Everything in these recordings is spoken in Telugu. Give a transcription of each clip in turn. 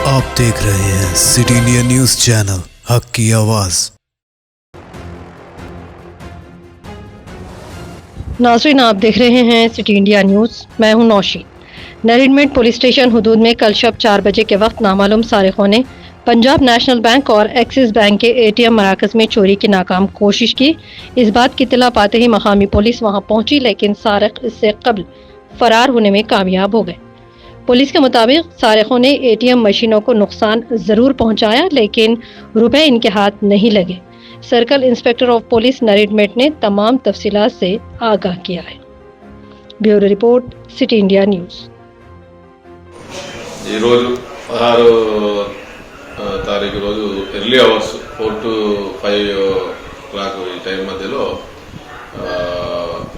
आप देख रहे हैं सिटी इंडिया न्यूज चैनल, हक की आवाज। नाज़रीन, आप देख रहे हैं सिटी इंडिया न्यूज़। मैं हूं नौशीन। नरीडमेंट पुलिस स्टेशन हुदूद में कल शब 4 बजे के वक्त नामालूम सारिकों ने पंजाब नेशनल बैंक और एक्सिस बैंक के ATM मराकज़ में चोरी की नाकाम कोशिश की। इस बात की इत्तला पाते ही मकामी पुलिस वहां पहुंची, लेकिन सारिक इससे कबल फरार होने में कामयाब हो गए। पुलिस के मुताबिक सारिकों ने ATM मशीनों को नुकसान जरूर पहुंचाया, लेकिन रुपए इनके हाथ नहीं लगे। सर्कल इंस्पेक्टर ऑफ पुलिस नरीडमेंट ने तमाम तफसीलात से आगाह किया है। Bureau report, city India news. ఈ రోజు 16 తారీఖు రోజు ఎర్లీ అవర్స్ 4 to 5 ఈ టైం మధ్యలో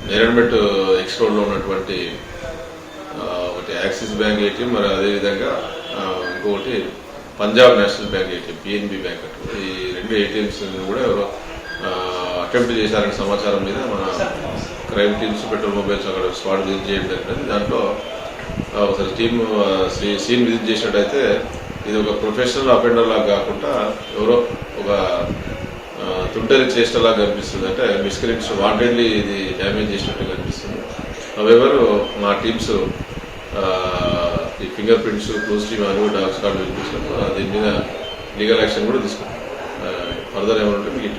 నేరడ్మెట్ ఎక్స్ రోడ్లో ఉన్నటువంటి ఒకటి యాక్సిస్ బ్యాంక్ ATM, మరి అదేవిధంగా ఇంకొకటి Punjab national bank ATM, PNB bank అటు ఈ రెండు ATMs కూడా ఎవరో అటెంప్ట్ చేశారనే సమాచారం మీద మన క్రైమ్ టీమ్స్, పెట్రోల్ మొబైల్స్ అక్కడ స్పాట్ విజిట్ చేయడం జరిగింది. దాంట్లో ఒకసారి టీమ్ సీన్ విజిట్ చేసినట్టయితే ఇది ఒక ప్రొఫెషనల్ అఫెండర్ లాగా కాకుండా ఎవరో ఒక తుంటరి చేష్టలాగా కనిపిస్తుంది. అంటే మిస్క్రీమ్స్ వాంటెడ్లీ ఇది డ్యామేజ్ చేసినట్టు కనిపిస్తుంది. అవెవరు మా టీమ్స్ ఈ ఫింగర్ ప్రింట్స్, క్లూస్ టీమ్ అని డాగ్ స్క్వాడ్ పిలిపించినప్పుడు దీని మీద లీగల్ యాక్షన్ కూడా తీసుకుంటాం. ఫర్దర్ ఏమంటే మీకు